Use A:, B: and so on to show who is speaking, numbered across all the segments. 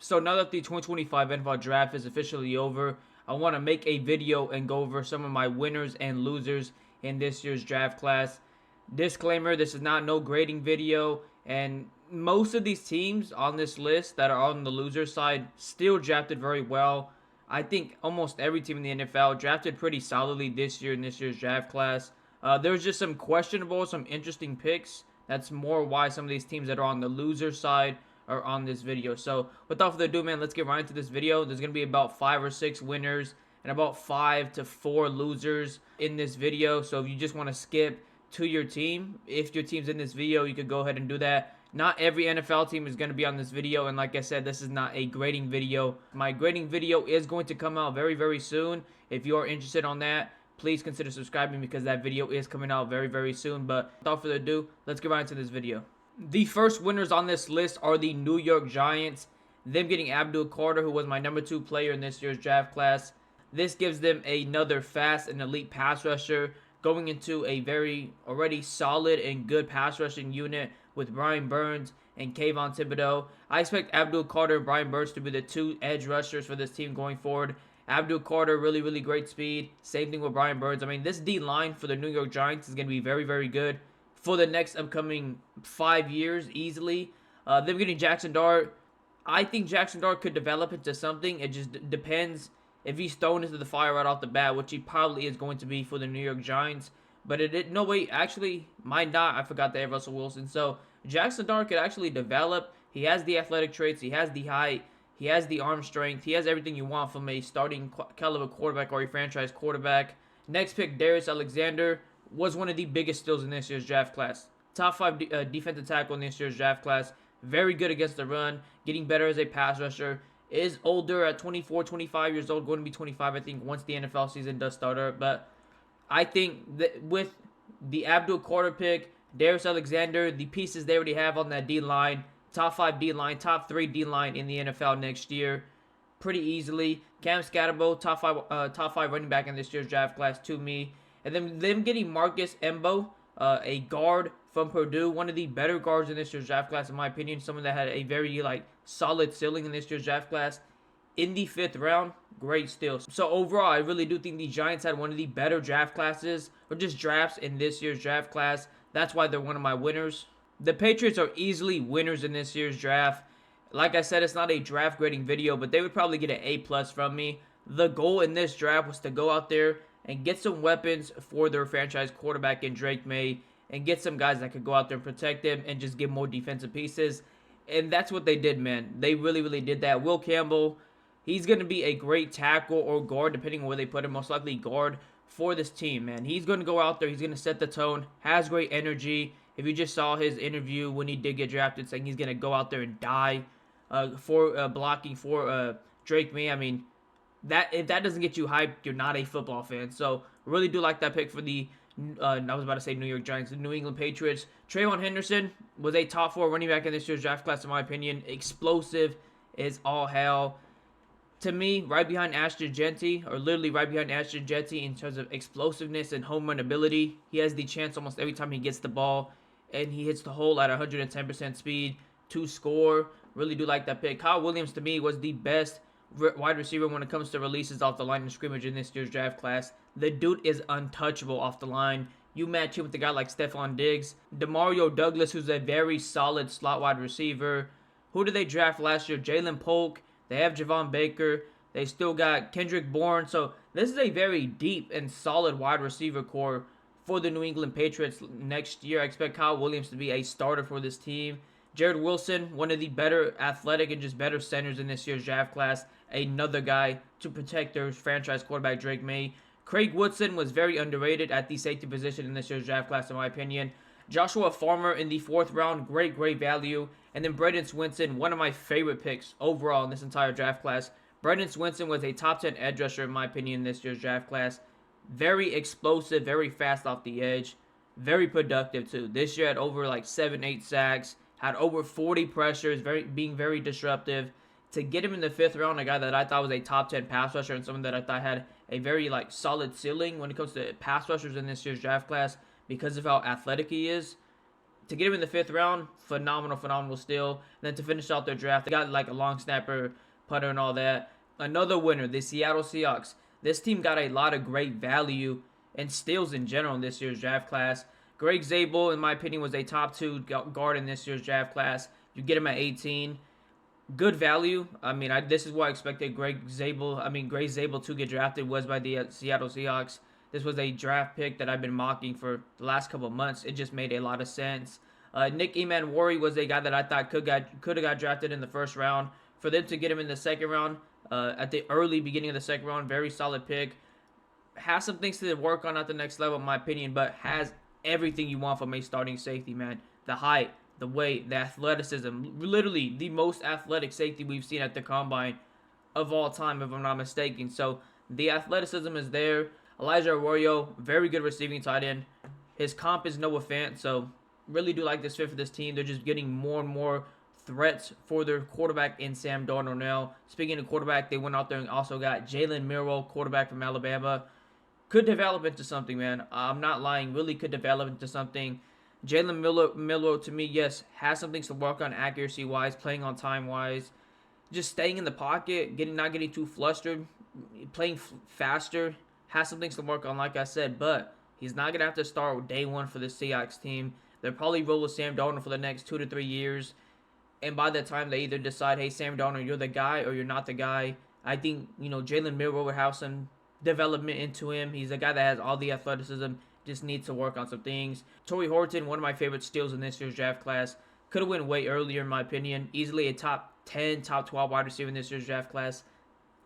A: So now that the 2025 NFL Draft is officially over, I want to make a video and go over some of my winners and losers in this year's draft class. Disclaimer, this is not no grading video, and most of these teams on this list that are on the loser side still drafted very well. I think almost every team in the NFL drafted pretty solidly this year in this year's draft class. There's just some questionable, some interesting picks. That's more why some of these teams that are on the loser side are on this video. So without further ado, man, let's get right into this video. There's going to be about 5 or 6 winners and about 5 to 4 losers in this video. So if you just want to skip to your team, if your team's in this video, you could go ahead and do that. Not every NFL team is going to be on this video, and like I said, this is not a grading video. My grading video is going to come out very, very soon. If you are interested on that, please consider subscribing because that video is coming out very, very soon. But without further ado, let's get right into this video. The first winners on this list are the New York Giants. Them getting AbdulCarter, who was my number 2 player in this year's draft class. This gives them another fast and elite pass rusher, going into a very already solid and good pass rushing unit with Brian Burns and Kayvon Thibodeaux. I expect AbdulCarter and Brian Burns to be the 2 edge rushers for this team going forward. AbdulCarter, really, really great speed. Same thing with Brian Burns. I mean, this D-line for the New York Giants is going to be very, very good for the next upcoming 5 years easily. Them getting Jackson Dart, I think Jackson Dart could develop into something. It just depends if he's thrown into the fire right off the bat, which he probably is going to be for the New York Giants. But no, wait, actually, might not. I forgot they have Russell Wilson. So Jackson Dart could actually develop. He has the athletic traits. He has the height. He has the arm strength. He has everything you want from a starting caliber quarterback or a franchise quarterback. Next pick, Darius Alexander, was one of the biggest steals in this year's draft class. Top 5 defensive tackle in this year's draft class. Very good against the run. Getting better as a pass rusher. Is older at 24, 25 years old. Going to be 25, I think, once the NFL season does start up. But I think that with the AbdulCarter pick, Darius Alexander, the pieces they already have on that D-line, top 5 D-line, top 3 D-line in the NFL next year, pretty easily. Cam Scatterbo, top 5 running back in this year's draft class to me. And then them getting Marcus Embo, a guard from Purdue, one of the better guards in this year's draft class, in my opinion. Someone that had a very solid ceiling in this year's draft class. In the 5th round, great steal. So overall, I really do think the Giants had one of the better draft classes, or just drafts in this year's draft class. That's why they're one of my winners. The Patriots are easily winners in this year's draft. Like I said, it's not a draft grading video, but they would probably get an A+ from me. The goal in this draft was to go out there and get some weapons for their franchise quarterback in Drake May, and get some guys that could go out there and protect them and just get more defensive pieces. And that's what they did, man. They really, really did that. Will Campbell, he's going to be a great tackle or guard, depending on where they put him. Most likely guard for this team, man. He's going to go out there. He's going to set the tone. Has great energy. If you just saw his interview when he did get drafted, saying he's going to go out there and die for blocking for Drake May, I mean, if that doesn't get you hyped, you're not a football fan. So really do like that pick for the I was about to say New York Giants, the New England Patriots. Trayvon Henderson was a top 4 running back in this year's draft class, in my opinion. Explosive is all hell. To me, right behind Ashton Jeanty, or literally right behind Ashton Jeanty in terms of explosiveness and home run ability. He has the chance almost every time he gets the ball, and he hits the hole at 110% speed to score. Really do like that pick. Kyle Williams, to me, was the best wide receiver when it comes to releases off the line of scrimmage in this year's draft class. The dude is untouchable off the line. You match him with a guy like Stephon Diggs. Demario Douglas, who's a very solid slot wide receiver. Who did they draft last year? Jalen Polk. They have Javon Baker. They still got Kendrick Bourne. So this is a very deep and solid wide receiver core for the New England Patriots next year. I expect Kyle Williams to be a starter for this team. Jared Wilson, one of the better athletic and just better centers in this year's draft class. Another guy to protect their franchise quarterback, Drake May. Craig Woodson was very underrated at the safety position in this year's draft class, in my opinion. Joshua Farmer in the 4th round, great value. And then Braden Swinson, one of my favorite picks overall in this entire draft class. Braden Swinson was a top 10 edge rusher, in my opinion, in this year's draft class. Very explosive, very fast off the edge. Very productive, too. This year had over 7-8 sacks. Had over 40 pressures, being very disruptive. To get him in the 5th round, a guy that I thought was a top 10 pass rusher and someone that I thought had a very solid ceiling when it comes to pass rushers in this year's draft class because of how athletic he is. To get him in the 5th round, phenomenal steal. And then to finish out their draft, they got like a long snapper, putter, and all that. Another winner, the Seattle Seahawks. This team got a lot of great value and steals in general in this year's draft class. Greg Zabel, in my opinion, was a top 2 guard in this year's draft class. You get him at 18. Good value. I mean, this is what I expected Greg Zabel to get drafted, was by the Seattle Seahawks. This was a draft pick that I've been mocking for the last couple of months. It just made a lot of sense. Nick Emanwari was a guy that I thought could have got drafted in the 1st round. For them to get him in the 2nd round, at the early beginning of the 2nd round, very solid pick. Has some things to work on at the next level, in my opinion, but has everything you want from a starting safety, man. The height, the weight, the athleticism. Literally the most athletic safety we've seen at the combine of all time, if I'm not mistaken. So the athleticism is there. Elijah Arroyo, very good receiving tight end. His comp is Noah Fant, so really do like this fit for this team. They're just getting more and more threats for their quarterback in Sam Darnold now. Speaking of quarterback, they went out there and also got Jalen Milroe, quarterback from Alabama. Could develop into something, man. I'm not lying. Really could develop into something. Jalen Milroe, to me, yes, has some things to work on accuracy-wise, playing on time-wise. Just staying in the pocket, not getting too flustered, playing faster. Has some things to work on, like I said, but he's not going to have to start day 1 for the Seahawks team. They'll probably roll with Sam Darnold for the next 2 to 3 years. And by that time, they either decide, hey, Sam Darnold, you're the guy or you're not the guy. I think, Jalen Milroe would have some development into him. He's a guy that has all the athleticism, just needs to work on some things. Torrey Horton, one of my favorite steals in this year's draft class. Could have went way earlier, in my opinion. Easily a top 10, top 12 wide receiver in this year's draft class.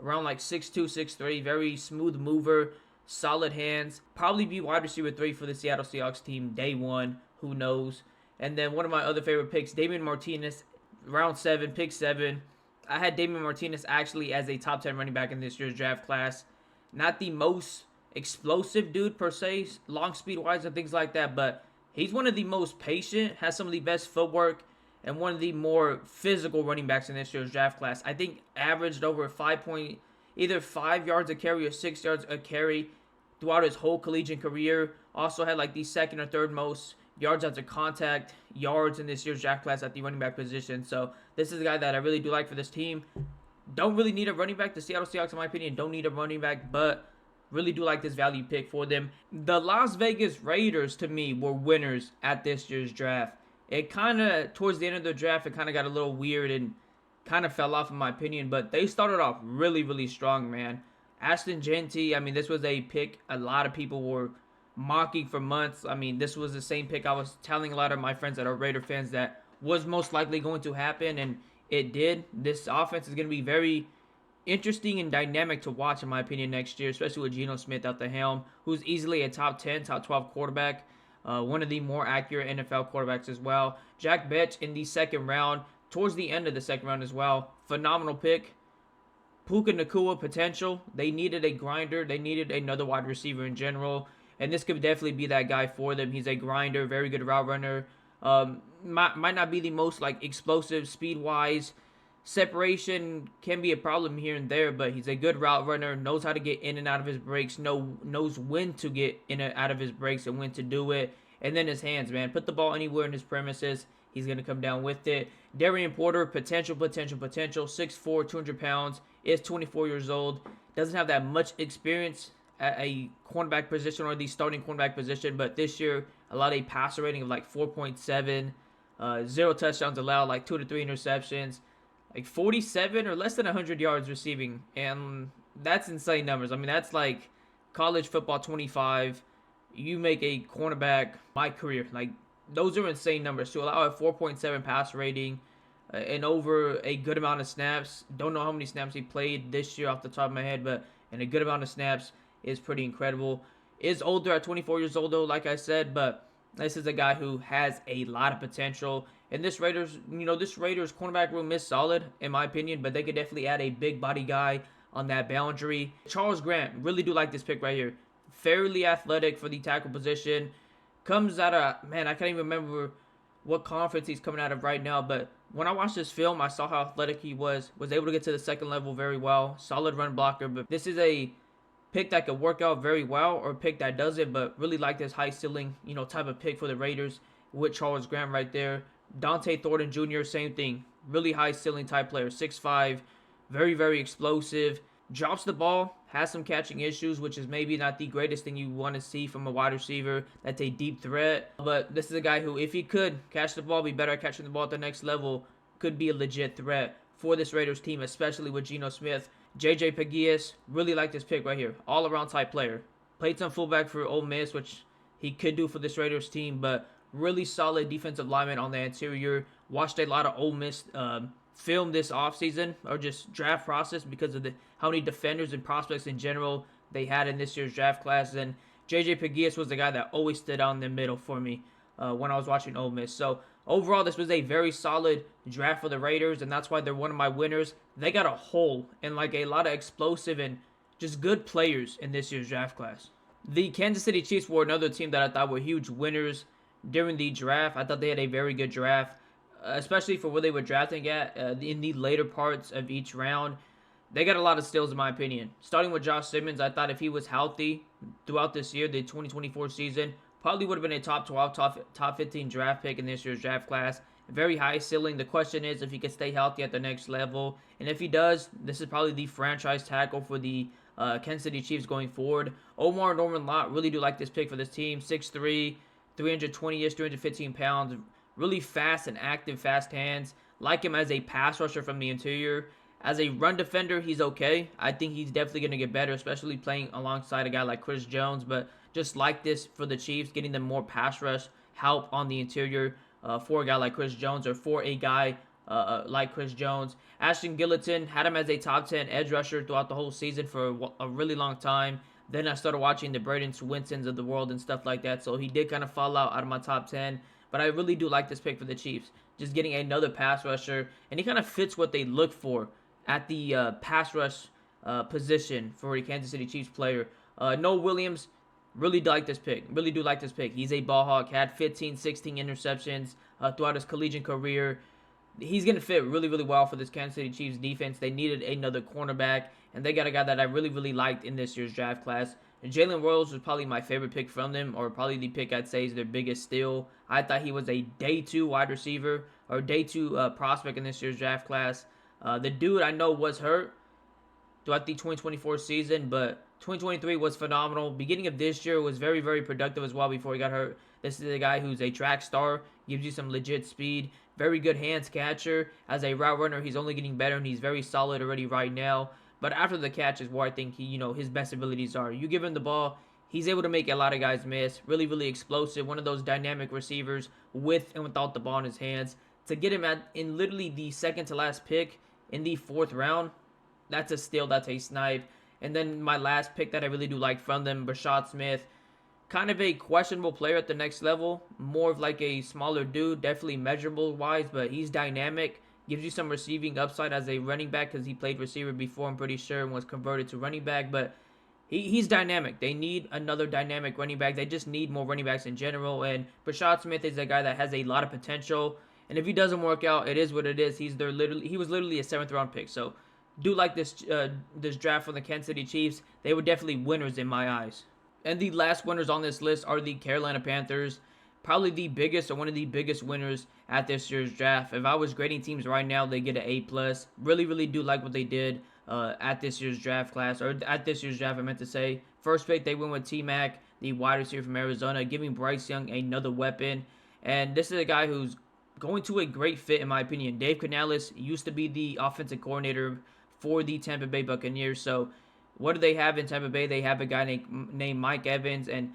A: Around like 6'2", 6'3", very smooth mover, solid hands. Probably be wide receiver 3 for the Seattle Seahawks team day 1. Who knows? And then one of my other favorite picks, Damian Martinez, round 7, pick 7. I had Damian Martinez actually as a top 10 running back in this year's draft class. Not the most explosive dude per se, long speed wise and things like that, but he's one of the most patient, has some of the best footwork, and one of the more physical running backs in this year's draft class. I think averaged over either 5 yards a carry or 6 yards a carry throughout his whole collegiate career. Also had like the 2nd or 3rd most yards after contact yards in this year's draft class at the running back position. So this is a guy that I really do like for this team. Don't really need a running back. The Seattle Seahawks, in my opinion, don't need a running back, but really do like this value pick for them. The Las Vegas Raiders, to me, were winners at this year's draft. It kind of, towards the end of the draft, it kind of got a little weird and kind of fell off, in my opinion, but they started off really, really strong, man. Ashton Jeanty, I mean, this was a pick a lot of people were mocking for months. I mean, this was the same pick I was telling a lot of my friends that are Raider fans that was most likely going to happen, and it did. This offense is going to be very interesting and dynamic to watch, in my opinion, next year, especially with Geno Smith at the helm, who's easily a top 10, top 12 quarterback, one of the more accurate NFL quarterbacks as well. Jack Betch in the 2nd round, towards the end of the 2nd round as well. Phenomenal pick. Puka Nacua potential. They needed a grinder. They needed another wide receiver in general. And this could definitely be that guy for them. He's a grinder, very good route runner. Might not be the most like explosive speed-wise. Separation can be a problem here and there, but he's a good route runner, knows how to get in and out of his breaks, knows when to get in and out of his breaks and when to do it. And then his hands, man. Put the ball anywhere in his premises. He's going to come down with it. Darian Porter, potential. 6'4", 200 pounds. Is 24 years old. Doesn't have that much experience at a cornerback position or the starting cornerback position, but this year allowed a passer rating of like 4.7, 0 touchdowns allowed, like 2 to 3 interceptions, like 47 or less than 100 yards receiving, and that's insane numbers. I mean, that's like college football 25. You make a cornerback my career. Like, those are insane numbers. To allow a 4.7 pass rating and over a good amount of snaps. Don't know how many snaps he played this year off the top of my head, but in a good amount of snaps is pretty incredible. Is older at 24 years old though, like I said, but this is a guy who has a lot of potential. And this Raiders cornerback room is solid in my opinion, but they could definitely add a big body guy on that boundary. Charles Grant, really do like this pick right here. Fairly athletic for the tackle position. Comes out of, man, I can't even remember what conference he's coming out of right now, but when I watched this film, I saw how athletic he was able to get to the 2nd level very well. Solid run blocker, but this is a pick that could work out very well or a pick that doesn't, but really like this high ceiling, type of pick for the Raiders. with Charles Grant right there. Dante Thornton Jr., same thing. Really high ceiling type player, 6'5", very, very explosive. Drops the ball, has some catching issues, which is maybe not the greatest thing you want to see from a wide receiver that's a deep threat. But this is a guy who, if he could catch the ball, be better at catching the ball at the next level, could be a legit threat for this Raiders team, especially with Geno Smith. JJ Pegues, really like this pick right here. All-around type player. Played some fullback for Ole Miss, which he could do for this Raiders team, but really solid defensive lineman on the interior. Watched a lot of Ole Miss film this offseason, or just draft process, because of how many defenders and prospects in general they had in this year's draft class. And JJ Pegues was the guy that always stood out in the middle for me when I was watching Ole Miss. So overall, this was a very solid draft for the Raiders, and that's why they're one of my winners. They got a hole and like a lot of explosive and just good players in this year's draft class. The Kansas City Chiefs were another team that I thought were huge winners during the draft. I thought they had a very good draft, especially for where they were drafting at in the later parts of each round. They got a lot of steals, in my opinion. Starting with Josh Simmons, I thought if he was healthy throughout this year, the 2024 season, probably would have been a top 12, top 15 draft pick in this year's draft class. Very high ceiling. The question is if he can stay healthy at the next level. And if he does, this is probably the franchise tackle for the Kansas City Chiefs going forward. Omar Norman-Lott, really do like this pick for this team. 6'3", 320-ish, 315 pounds. Really fast and active, fast hands. Like him as a pass rusher from the interior. As a run defender, he's okay. I think he's definitely going to get better, especially playing alongside a guy like Chris Jones. But just like this for the Chiefs, getting them more pass rush help on the interior for a guy like Chris Jones, or for a guy like Chris Jones. Ashton Gilliton, had him as a top 10 edge rusher throughout the whole season for a really long time. Then I started watching the Braden Swinsons of the world and stuff like that, so he did kind of fall out of my top 10. But I really do like this pick for the Chiefs. Just getting another pass rusher, and he kind of fits what they look for at the pass rush position for a Kansas City Chiefs player. Noah Williams, really do like this pick. Really do like this pick. He's a ball hawk. Had 15, 16 interceptions throughout his collegiate career. He's going to fit really, really well for this Kansas City Chiefs defense. They needed another cornerback, and they got a guy that I really, really liked in this year's draft class. And Jalen Royals was probably my favorite pick from them, or probably the pick I'd say is their biggest steal. I thought he was a day 2 wide receiver, or day 2 prospect in this year's draft class. The dude I know was hurt throughout the 2024 season, but 2023 was phenomenal. Beginning of this year was very, very productive as well before he got hurt. This is a guy who's a track star, gives you some legit speed, very good hands catcher. As a route runner, he's only getting better, and he's very solid already right now. But after the catch is where I think his best abilities are. You give him the ball, he's able to make a lot of guys miss. Really, really explosive. One of those dynamic receivers with and without the ball in his hands. To get him in literally the second to last pick in the 4th round, that's a steal, that's a snipe. And then my last pick that I really do like from them, Brashad Smith. Kind of a questionable player at the next level. More of like a smaller dude, definitely measurable-wise, but he's dynamic. Gives you some receiving upside as a running back, because he played receiver before, I'm pretty sure, and was converted to running back. But he's dynamic. They need another dynamic running back. They just need more running backs in general. And Brashad Smith is a guy that has a lot of potential. And if he doesn't work out, it is what it is. He was literally a 7th round pick. So do like this draft from the Kansas City Chiefs. They were definitely winners in my eyes. And the last winners on this list are the Carolina Panthers. Probably the biggest, or one of the biggest winners at this year's draft. If I was grading teams right now, they get an A+. Really, really do like what they did at this year's draft class, or at this year's draft, I meant to say. First pick, they went with T-Mac, the wide receiver from Arizona, giving Bryce Young another weapon. And this is a guy who's going to a great fit, in my opinion. Dave Canales used to be the offensive coordinator for the Tampa Bay Buccaneers. So what do they have in Tampa Bay? They have a guy named Mike Evans, and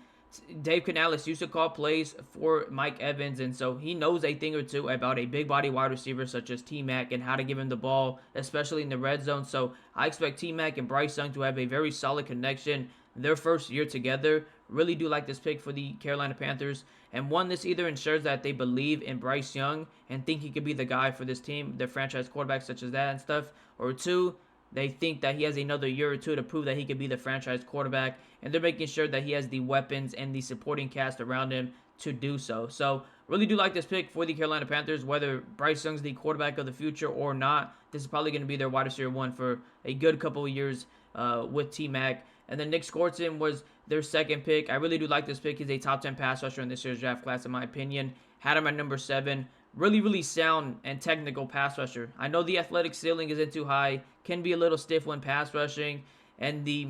A: Dave Canales used to call plays for Mike Evans, and so he knows a thing or two about a big body wide receiver such as T-Mac and how to give him the ball, especially in the red zone. So I expect T-Mac and Bryce Young to have a very solid connection their first year together. Really do like this pick for the Carolina Panthers. And one, this either ensures that they believe in Bryce Young and think he could be the guy for this team, their franchise quarterback such as that and stuff. Or 2, they think that he has another year or 2 to prove that he could be the franchise quarterback, and they're making sure that he has the weapons and the supporting cast around him to do so. So really do like this pick for the Carolina Panthers. Whether Bryce Young's the quarterback of the future or not, this is probably going to be their wide receiver 1 for a good couple of years with T-Mac. And then Nick Skorton was their second pick. I really do like this pick. He's a top 10 pass rusher in this year's draft class, in my opinion. had him at number 7. Really, really sound and technical pass rusher. I know the athletic ceiling isn't too high, can be a little stiff when pass rushing, and the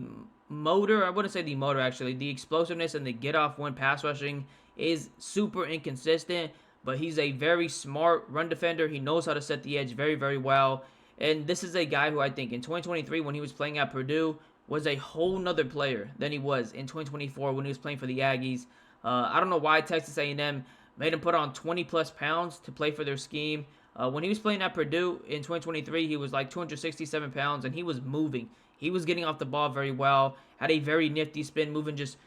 A: motor, I wouldn't say the motor actually, the explosiveness and the get off when pass rushing is super inconsistent, but he's a very smart run defender. He knows how to set the edge very, very well. And this is a guy who I think in 2023, when he was playing at Purdue, was a whole nother player than he was in 2024 when he was playing for the Aggies. I don't know why Texas A&M made him put on 20 plus pounds to play for their scheme. When he was playing at Purdue in 2023, he was like 267 pounds, and he was moving. He was getting off the ball very well, had a very nifty spin, moving just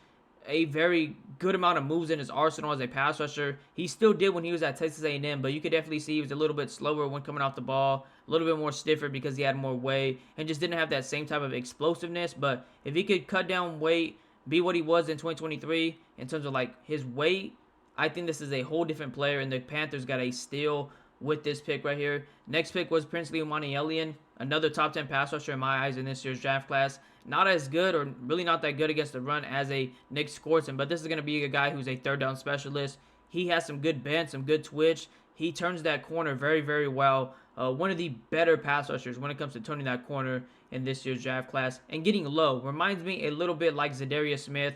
A: a very good amount of moves in his arsenal as a pass rusher. He still did when he was at Texas A&M, but you could definitely see he was a little bit slower when coming off the ball, a little bit more stiffer because he had more weight, and just didn't have that same type of explosiveness. But if he could cut down weight, be what he was in 2023 in terms of like his weight, I think this is a whole different player, and the Panthers got a steal with this pick right here. Next pick was Princely Umani-Elian, another top 10 pass rusher in my eyes in this year's draft class. Not as good, or really not that good against the run as a Nick Skorson, but this is going to be a guy who's a third down specialist. He has some good bend, some good twitch. He turns that corner very, very well. One of the better pass rushers when it comes to turning that corner in this year's draft class. And getting low reminds me a little bit like Zadarius Smith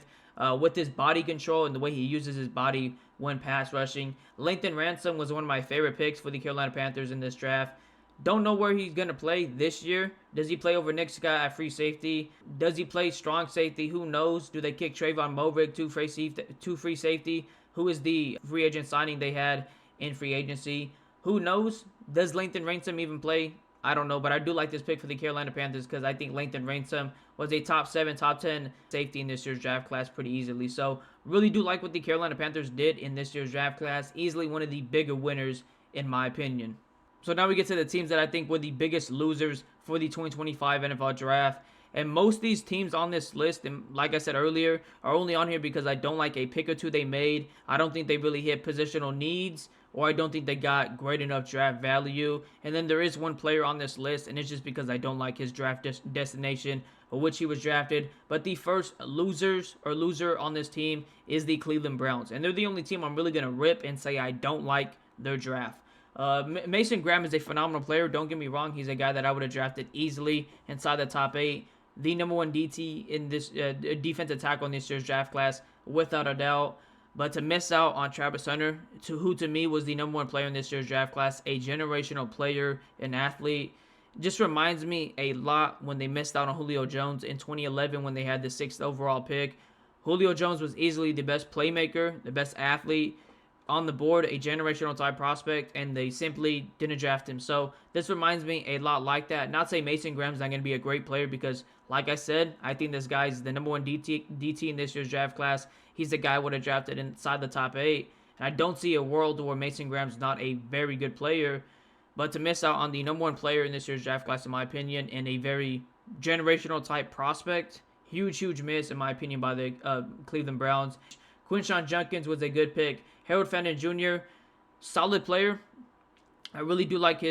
A: with his body control and the way he uses his body when pass rushing. Lathan Ransom was one of my favorite picks for the Carolina Panthers in this draft. Don't know where he's going to play this year. Does he play over Nick Scott at free safety? Does he play strong safety? Who knows? Do they kick Trayvon Mobrick to free safety? Who is the free agent signing they had in free agency? Who knows? Does Lathan Ransom even play? I don't know, but I do like this pick for the Carolina Panthers because I think Lathan Ransom was a top 7, top 10 safety in this year's draft class pretty easily. So really do like what the Carolina Panthers did in this year's draft class. Easily one of the bigger winners in my opinion. So now we get to the teams that I think were the biggest losers for the 2025 NFL Draft. And most of these teams on this list, and like I said earlier, are only on here because I don't like a pick or two they made. I don't think they really hit positional needs, or I don't think they got great enough draft value. And then there is one player on this list, and it's just because I don't like his draft destination or which he was drafted. But the first loser on this team is the Cleveland Browns. And they're the only team I'm really going to rip and say I don't like their draft. Mason Graham is a phenomenal player. Don't get me wrong. He's a guy that I would have drafted easily inside the top 8. The number 1 DT in this defensive tackle in this year's draft class, without a doubt. But to miss out on Travis Hunter, who to me was the number 1 player in this year's draft class, a generational player, an athlete, just reminds me a lot when they missed out on Julio Jones in 2011 when they had the 6th overall pick. Julio Jones was easily the best playmaker, the best athlete on the board, a generational type prospect, and they simply didn't draft him. So this reminds me a lot like that. Not say Mason Graham's not going to be a great player because, like I said, I think this guy's the number 1 DT in this year's draft class. He's the guy I would have drafted inside the top 8. And I don't see a world where Mason Graham's not a very good player. But to miss out on the number 1 player in this year's draft class, in my opinion, and a very generational type prospect, huge miss, in my opinion, by the Cleveland Browns. Quinshawn Judkins was a good pick. Harold Fenton Jr., solid player. I really do like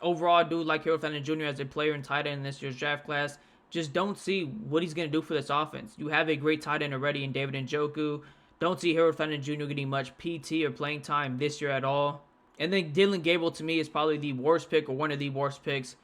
A: overall I do like Harold Fenton Jr. as a player and tight end in this year's draft class. Just don't see what he's going to do for this offense. You have a great tight end already in David Njoku. Don't see Harold Fenton Jr. getting much PT or playing time this year at all. And then Dylan Gable, to me, is probably the worst pick, or one of the worst picks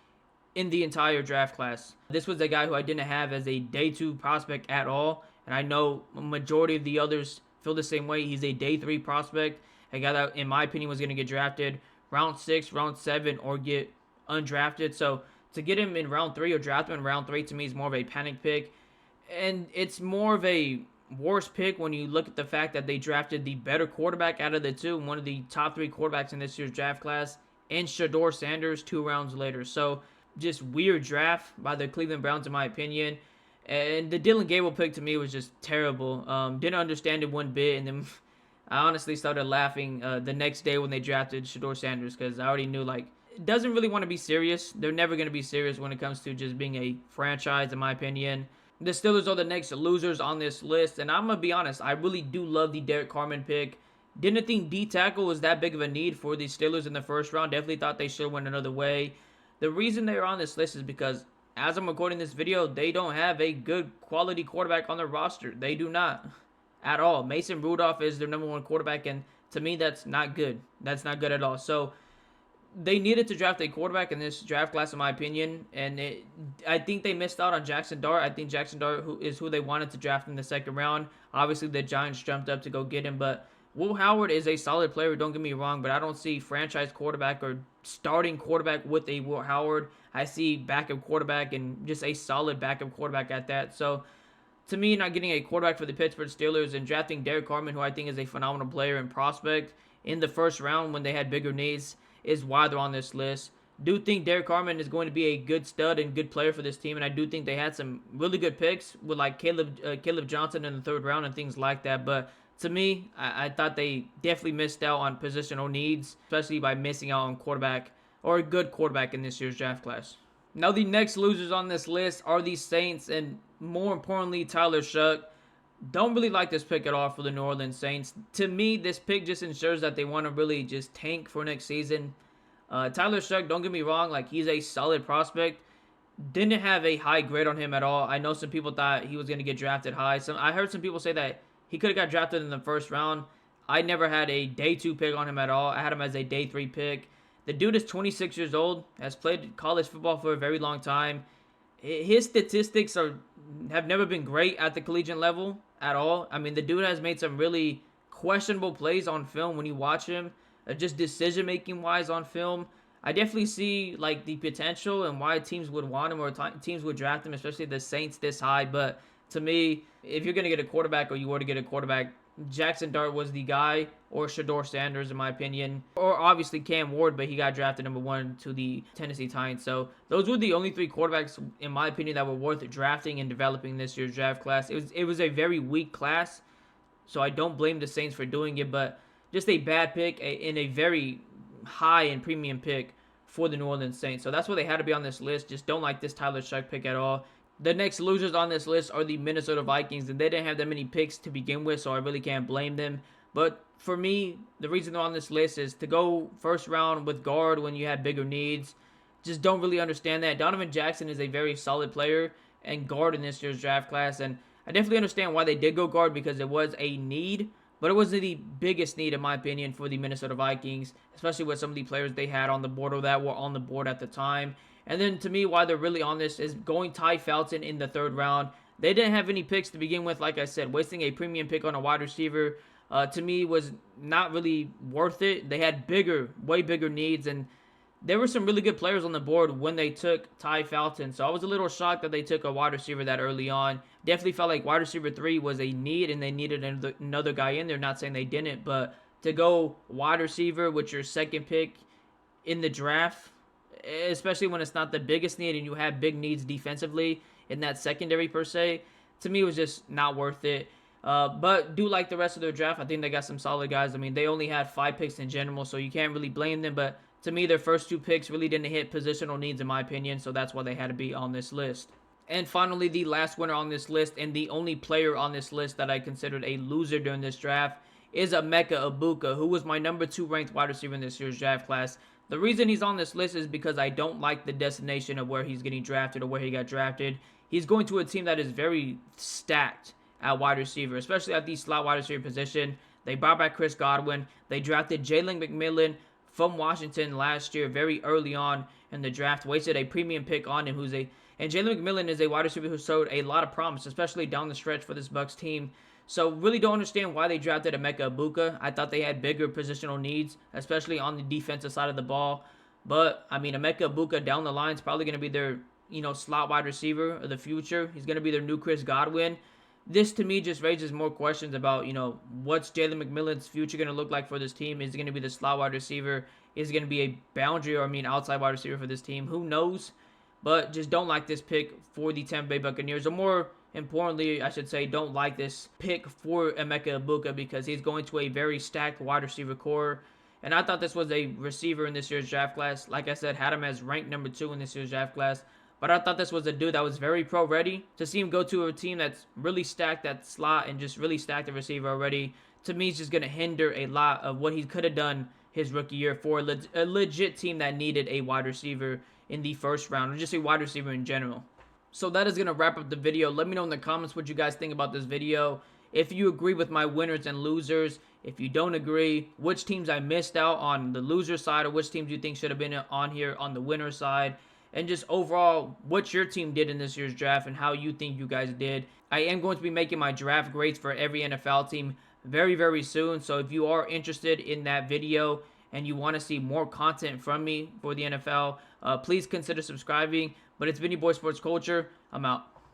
A: in the entire draft class. This was a guy who I didn't have as a day 2 prospect at all. And I know a majority of the others feel the same way. He's a day 3 prospect. A guy that, in my opinion, was going to get drafted round 6, round 7, or get undrafted. So to get him in round 3 or draft him in round 3, to me, is more of a panic pick. And it's more of a worse pick when you look at the fact that they drafted the better quarterback out of the two, one of the top 3 quarterbacks in this year's draft class, and ShedeurSanders 2 rounds later. So just weird draft by the Cleveland Browns, in my opinion. And the Dylan Gable pick to me was just terrible. Didn't understand it one bit, and then I honestly started laughing the next day when they drafted ShedeurSanders because I already knew, like, it doesn't really want to be serious. They're never going to be serious when it comes to just being a franchise, in my opinion. The Steelers are the next losers on this list, and I'm going to be honest, I really do love the Derek Carman pick. Didn't think D tackle was that big of a need for the Steelers in the first round. Definitely thought they should have went another way. The reason they're on this list is because, as I'm recording this video, they don't have a good quality quarterback on their roster. They do not at all. Mason Rudolph is their number 1 quarterback, and To me, that's not good. That's not good at all. So they needed to draft a quarterback in this draft class, in my opinion, and I think they missed out on Jackson Dart. I think Jackson Dart is who they wanted to draft in the second round. Obviously, the Giants jumped up to go get him, but Will Howard is a solid player, don't get me wrong, but I don't see franchise quarterback or starting quarterback with a Will Howard. I see backup quarterback and just a solid backup quarterback at that. So to me, not getting a quarterback for the Pittsburgh Steelers and drafting Derek Carman, who I think is a phenomenal player and prospect, in the first round when they had bigger needs, is why they're on this list. Do think Derek Carman is going to be a good stud and good player for this team, and I do think they had some really good picks with like Caleb Johnson in the third round and things like that. But to me, I thought they definitely missed out on positional needs, especially by missing out on quarterback or a good quarterback in this year's draft class. Now, the next losers on this list are the Saints, and more importantly, Tyler Shough. Don't really like this pick at all for the New Orleans Saints. To me, this pick just ensures that they want to really just tank for next season. Tyler Shough, don't get me wrong, like he's a solid prospect. Didn't have a high grade on him at all. I know some people thought he was going to get drafted high. I heard some people say that he could have got drafted in the first round. I never had a day 2 pick on him at all. I had him as a day 3 pick. The dude is 26 years old, has played college football for a very long time. His statistics have never been great at the collegiate level at all. I mean, the dude has made some really questionable plays on film when you watch him, just decision-making wise on film. I definitely see like the potential and why teams would want him or teams would draft him, especially the Saints this high. But to me, if you're going to get a quarterback or you were to get a quarterback, Jackson Dart was the guy, or ShedeurSanders in my opinion, or obviously Cam Ward, but he got drafted number 1 to the Tennessee Titans. So those were the only 3 quarterbacks in my opinion that were worth drafting and developing this year's draft class. It was a very weak class, so I don't blame the Saints for doing it, but just a bad pick in a very high and premium pick for the New Orleans Saints. So that's why they had to be on this list. Just don't like this Tyler Shough pick at all. The next losers on this list are the Minnesota Vikings, and they didn't have that many picks to begin with, so I really can't blame them. But for me, the reason they're on this list is to go first round with guard when you had bigger needs. Just don't really understand that. Donovan Jackson is a very solid player and guard in this year's draft class, and I definitely understand why they did go guard because it was a need, but it wasn't the biggest need in my opinion for the Minnesota Vikings, especially with some of the players they had on the board or that were on the board at the time. And then to me, why they're really on this is going Ty Felton in the third round. They didn't have any picks to begin with, like I said. Wasting a premium pick on a wide receiver, to me, was not really worth it. They had way bigger needs, and there were some really good players on the board when they took Ty Felton. So I was a little shocked that they took a wide receiver that early on. Definitely felt like wide receiver 3 was a need, and they needed another guy in there. Not saying they didn't, but to go wide receiver with your second pick in the draft, especially when it's not the biggest need and you have big needs defensively in that secondary per se, to me was just not worth it. But do like the rest of their draft. I think they got some solid guys. I mean, they only had 5 picks in general, so you can't really blame them. But to me, their first 2 picks really didn't hit positional needs in my opinion, so that's why they had to be on this list. And finally, the last winner on this list and the only player on this list that I considered a loser during this draft is Emeka Egbuka, who was my number 2 ranked wide receiver in this year's draft class. The reason he's on this list is because I don't like the destination of where he's getting drafted or where he got drafted. He's going to a team that is very stacked at wide receiver, especially at the slot wide receiver position. They brought back Chris Godwin. They drafted Jalen McMillan from Washington last year very early on in the draft. Wasted a premium pick on him, and Jalen McMillan is a wide receiver who showed a lot of promise, especially down the stretch for this Bucs team. So really don't understand why they drafted Emeka Egbuka. I thought they had bigger positional needs, especially on the defensive side of the ball. But, I mean, Emeka Egbuka down the line is probably going to be their, slot wide receiver of the future. He's going to be their new Chris Godwin. This, to me, just raises more questions about, what's Jalen McMillan's future going to look like for this team? Is he going to be the slot wide receiver? Is he going to be a boundary outside wide receiver for this team? Who knows? But just don't like this pick for the Tampa Bay Buccaneers. Or more importantly, I should say, don't like this pick for Emeka Egbuka because he's going to a very stacked wide receiver core. And I thought this was a receiver in this year's draft class. Like I said, had him as ranked number 2 in this year's draft class. But I thought this was a dude that was very pro-ready. To see him go to a team that's really stacked at slot and just really stacked the receiver already, to me, is just going to hinder a lot of what he could have done his rookie year for a legit team that needed a wide receiver in the first round, or just a wide receiver in general. So that is going to wrap up the video. Let me know in the comments what you guys think about this video. If you agree with my winners and losers, If you don't agree, which teams I missed out on the loser side, or which teams you think should have been on here on the winner side, and just overall what your team did in this year's draft and how you think you guys did. I am going to be making my draft grades for every NFL team very, very soon. So if you are interested in that video and you want to see more content from me for the NFL, please consider subscribing. But it's been your boy Sports Culture. I'm out.